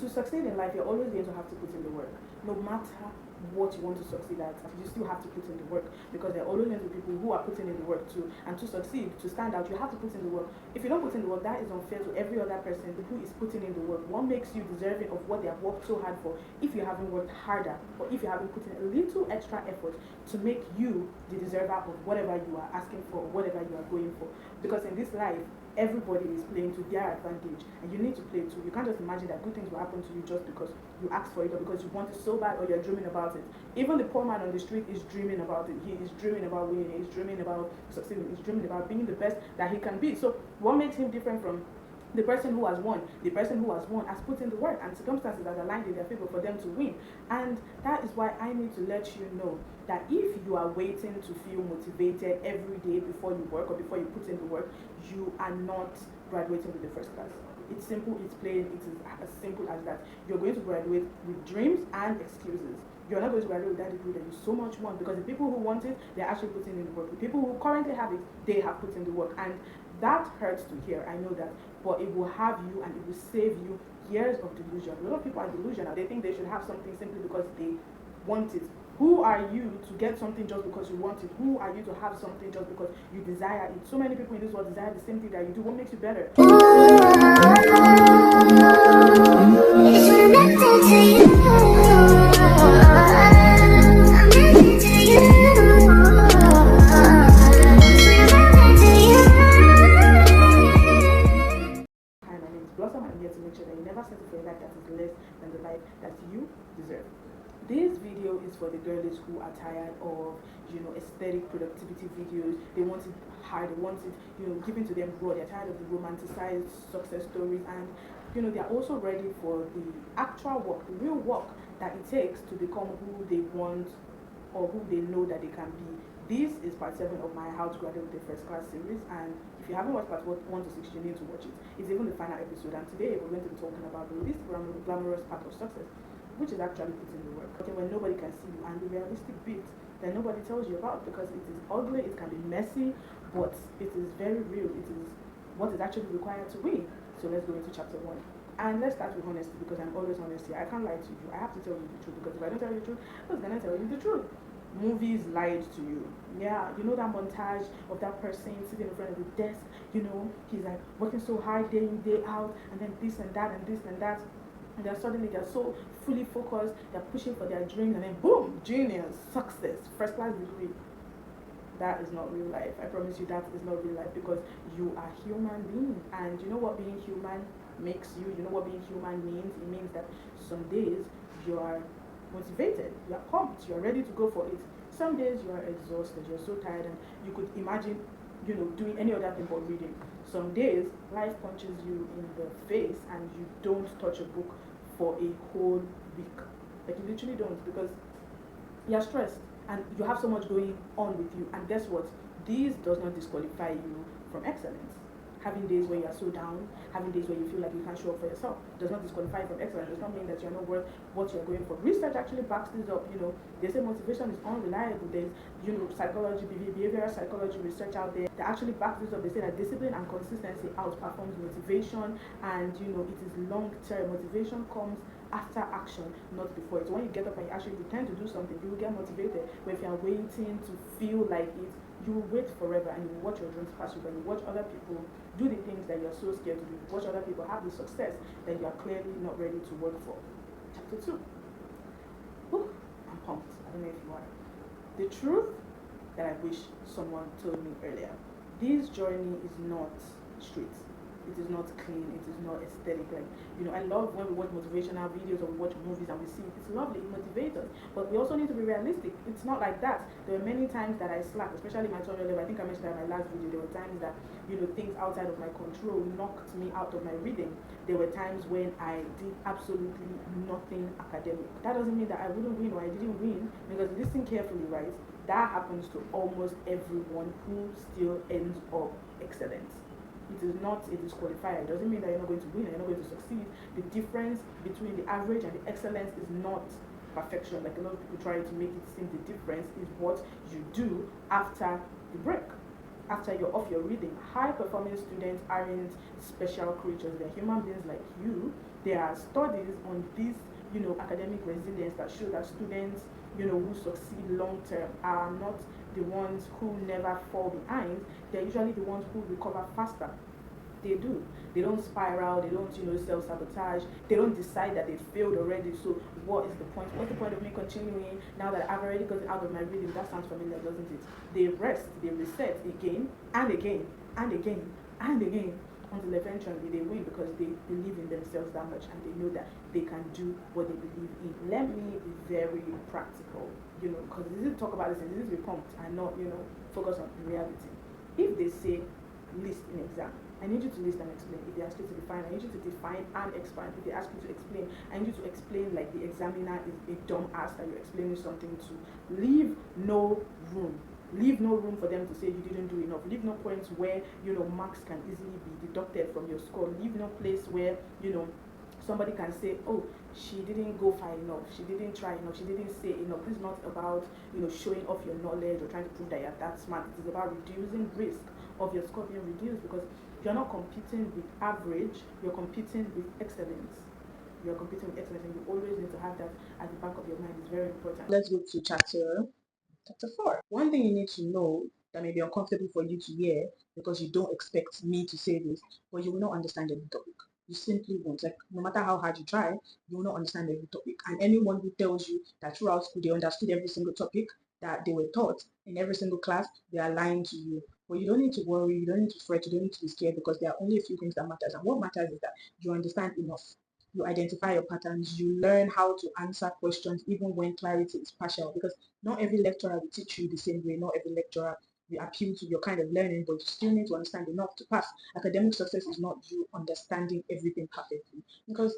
To succeed in life, you're always going to have to put in the work. No matter what you want to succeed at, you still have to put in the work, because there are always going to be people who are putting in the work too. And to succeed, to stand out, you have to put in the work. If you don't put in the work, that is unfair to every other person who is putting in the work. What makes you deserving of what they have worked so hard for if you haven't worked harder, or if you haven't put in a little extra effort to make you the deserver of whatever you are asking for, or whatever you are going for? Because in this life, everybody is playing to their advantage, and you need to play too. You can't just imagine that good things will happen to you just because you ask for it, or because you want it so bad, or you're dreaming about it. Even the poor man on the street is dreaming about it. He is dreaming about winning. He's dreaming about succeeding. He's dreaming about being the best that he can be. So what makes him different from the person who has won? The person who has won has put in the work, and circumstances are aligned in their favor for them to win. And that is why I need to let you know that if you are waiting to feel motivated every day before you work, or before you put in the work, you are not graduating with the first class. It's simple, it's plain, it is as simple as that. You're going to graduate with dreams and excuses. You're not going to graduate with that degree that you so much want, because the people who want it, they're actually putting in the work. The people who currently have it, they have put in the work. And that hurts to hear, I know that, but it will have you, and it will save you years of delusion. A lot of people are delusional. They think they should have something simply because they want it. Who are you to get something just because you want it? Who are you to have something just because you desire it? So many people in this world desire the same thing that you do. What makes you better? I'm here to make sure that you never settle for a life that is less than the life that you deserve. This video is for the girlies who are tired of, aesthetic productivity videos. They want it hard, they want it, given to them raw. They're tired of the romanticized success stories, and they are also ready for the actual work, the real work that it takes to become who they want, or who they know that they can be. This is part 7 of my How to Graduate with a First Class series, and if you haven't watched part 1 to 6, you need to watch it. It's even the final episode, and today we're going to be talking about the least glamorous part of success, which is actually putting the work. Okay, when nobody can see you, and the realistic bit that nobody tells you about, because it is ugly, it can be messy, but it is very real. It is what is actually required to win. So let's go into chapter 1. And let's start with honesty, because I'm always honest here. I can't lie to you. I have to tell you the truth, because if I don't tell you the truth, who's gonna tell you the truth? Movies lied to you. Yeah, you know that montage of that person sitting in front of the desk, he's like working so hard day in, day out, and then this and that and this and that, and then suddenly they're so fully focused, they're pushing for their dreams, and then boom, genius, success, first class degree. That is not real life. I promise you, that is not real life, because you are human being, and you know what being human makes you. You know what being human means. It means that some days you are motivated, you are pumped, you are ready to go for it. Some days you are exhausted, you're so tired, and you could imagine doing any other thing but reading. Some days life punches you in the face and you don't touch a book for a whole week. Like, you literally don't, because you're stressed and you have so much going on with you. And guess what? This does not disqualify you from excellence. Having days where you are so down, having days where you feel like you can't show up for yourself, does not disqualify you from excellence. Does not mean that you're not worth what you're going for. Research actually backs this up. They say motivation is unreliable. There's psychology, behavioral psychology research out there that actually backs this up. They say that discipline and consistency outperforms motivation, and it is long term. Motivation comes after action, not before it. So when you get up and you actually intend to do something, you will get motivated. But if you are waiting to feel like it, you will wait forever, and you will watch your dreams pass you by. You watch other people do the things that you're so scared to do. You watch other people have the success that you are clearly not ready to work for. Chapter 2. Whew, I'm pumped. I don't know if you are. The truth that I wish someone told me earlier. This journey is not straight. It is not clean. It is not aesthetic. I love when we watch motivational videos or we watch movies and we see it. It's lovely. It motivates us. But we also need to be realistic. It's not like that. There were many times that I slacked, especially my tutorial level. I think I mentioned that in my last video. There were times that, things outside of my control knocked me out of my reading. There were times when I did absolutely nothing academic. That doesn't mean that I wouldn't win or I didn't win, because listen carefully, right? That happens to almost everyone who still ends up excellent. It is not a disqualifier. It doesn't mean that you're not going to win and you're not going to succeed. The difference between the average and the excellence is not perfection. Like a lot of people try to make it seem, the difference is what you do after the break. after you're off your reading. High performing students aren't special creatures, they're human beings like you. There are studies on this, academic resilience that show that students, who succeed long term are not the ones who never fall behind. They're usually the ones who recover faster. They do. They don't spiral, they don't, self-sabotage, they don't decide that they failed already. So what is the point? What's the point of me continuing now that I've already gotten out of my reading? That sounds familiar, doesn't it? They rest, they reset again and again and again and again until eventually they win because they believe in themselves that much and they know that they can do what they believe in. Let me be very practical, because this is talk about this and this is be pumped and not, focus on reality. If they say list in exam, I need you to list and explain. If they ask you to define, I need you to define and expand. If they ask you to explain, I need you to explain like the examiner is a dumb ass that you're explaining something to. Leave no room. Leave no room for them to say you didn't do enough. Leave no points where, marks can easily be deducted from your score. Leave no place where, somebody can say, oh, she didn't go far enough, she didn't try enough, she didn't say enough. This is not about, showing off your knowledge or trying to prove that you're that smart. It is about reducing risk of your score being reduced because you're not competing with average, you're competing with excellence. You're competing with excellence and you always need to have that at the back of your mind. It's very important. Let's go to chapter 4. One thing you need to know that may be uncomfortable for you to hear because you don't expect me to say this, but you will not understand every topic. You simply won't. Like, no matter how hard you try, you will not understand every topic. And anyone who tells you that throughout school they understood every single topic that they were taught in every single class, they are lying to you. But you don't need to worry, you don't need to fret, you don't need to be scared because there are only a few things that matters. And what matters is that you understand enough. You identify your patterns, you learn how to answer questions even when clarity is partial because not every lecturer will teach you the same way, not every lecturer will appeal to your kind of learning, but you still need to understand enough to pass. Academic success is not you understanding everything perfectly because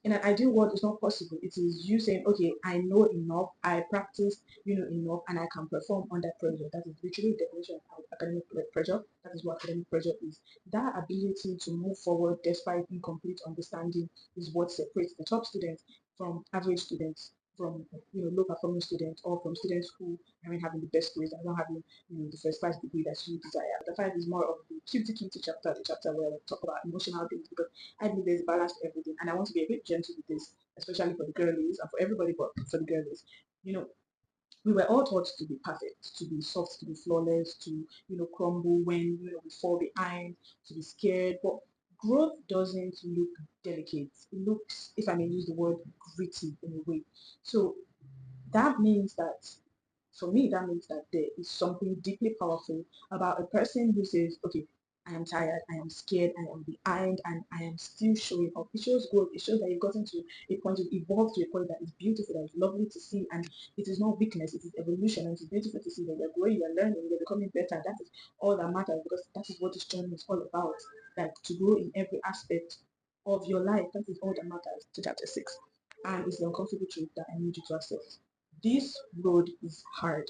in an ideal world it's not possible. It is you saying, okay, I know enough, I practice, enough, and I can perform under pressure. That is literally the definition of academic pressure. That is what academic pressure is. That ability to move forward despite incomplete understanding is what separates the top students from average students, from low performing students, or from students who aren't having the best grades and not having the first class degree that you desire. The 5 is more of the cutie chapter, the chapter where we talk about emotional things because I believe there's balance to everything, and I want to be a bit gentle with this, especially for the girlies and for everybody, but for the girlies. We were all taught to be perfect, to be soft, to be flawless, to crumble when we fall behind, to be scared. But growth doesn't look delicate. It looks, if I may use the word, gritty in a way. So that means that for me, that means that there is something deeply powerful about a person who says, okay, I am tired, I am scared, I am behind, and I am still showing up. It shows growth. It shows that you've gotten to a point, you've evolved to a point that is beautiful, that is lovely to see, and it is not weakness, it is evolution, and it's beautiful to see that you're growing, you're learning, you're becoming better. That is all that matters because that is what this journey is all about. Like to grow in every aspect of your life, that is all that matters. To chapter 6. And it's the uncomfortable truth that I need you to accept. This road is hard.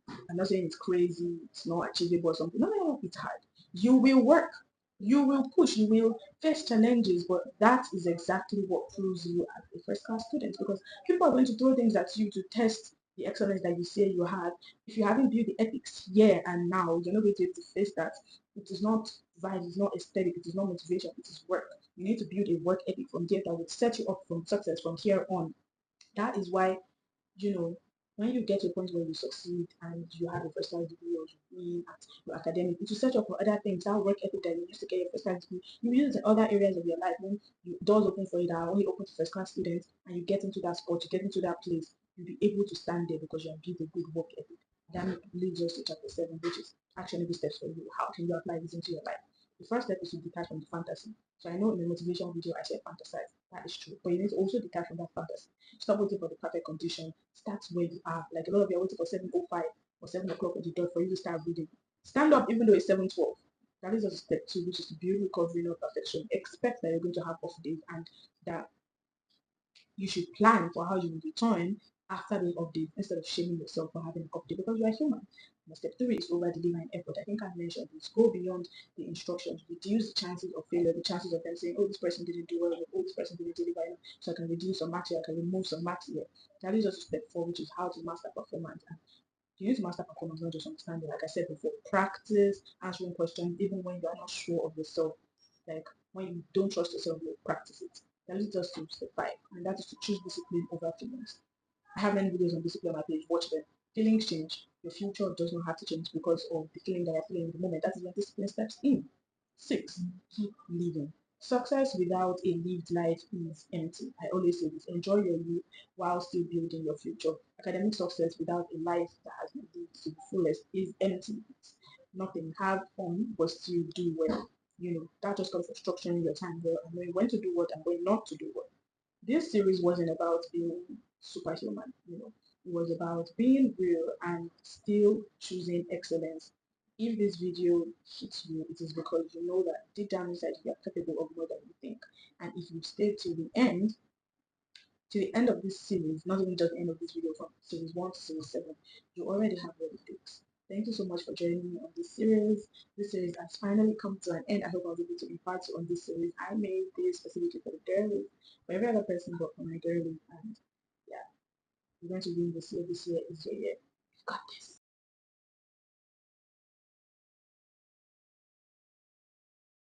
I'm not saying it's crazy, it's not achievable or something. No, it's hard. You will work, you will push, you will face challenges, but that is exactly what proves you as a first class student because people are going to throw things at you to test the excellence that you say you have. If you haven't built the ethics here and now, you're not going to be able to face that. It is not vibe, it's not aesthetic, it is not motivation, it is work. You need to build a work ethic from there that will set you up from success from here on. That is why you know, when you get to a point where you succeed and you have a first class degree or you win at your academic, it will set you up for other things. That work ethic that you used to get your first class degree, you use it in other areas of your life. When doors open for you that are only open to first class students and you get into that spot, you get into that place, you'll be able to stand there because you have built a good work ethic. That leads us to chapter 7, which is actionable steps for you. How can you apply this into your life? The first step is to detach from the fantasy. So I know in the motivation video I said fantasize. That is true. But you need to also detach from that fantasy. Stop waiting for the perfect condition. Start where you are. Like a lot of you are waiting for 7:05 or 7 o'clock on the dot for you to start reading. Stand up even though it's 7:12. That is just step 2, which is to build recovery, not perfection. Expect that you're going to have off days and that you should plan for how you will return after the update instead of shaming yourself for having an update because you are human. And step 3 is over delivering effort. I think I mentioned this. Go beyond the instructions, reduce the chances of failure, the chances of them saying, oh, this person didn't do well, oh, this person didn't deliver enough, so I can reduce some marks here, I can remove some marks here. That is just step 4, which is how to master performance. And You need to master performance, not just understanding. Like I said before, practice answering questions even when you are not sure of yourself. Like when you don't trust yourself, you practice it. That leads us to step 5, and that is to choose discipline over feelings. I have many videos on discipline on my page. Watch them. Feelings change. Your future does not have to change because of the feeling that you're feeling in the moment. That is when discipline steps in. 6, keep living. Success without a lived life is empty. I always say this. Enjoy your youth while still building your future. Academic success without a life that has been lived to the fullest is empty. It's nothing. Have fun, but still do well. That just comes from structuring your time well and knowing when to do what and when not to do what. This series wasn't about being superhuman, it was about being real and still choosing excellence. If this video hits you, it is because you know that deep down inside you are capable of more than you think. And if you stay to the end of this series, not even just the end of this video, from series 1 to series 7, you already have what it takes. Thank you so much for joining me on this series. This series has finally come to an end. I hope I was able to impart you on this series. I made this specifically for the girlies, for every other person but for my girlies. And yeah, you're going to win this year. This year is your year. You've got this.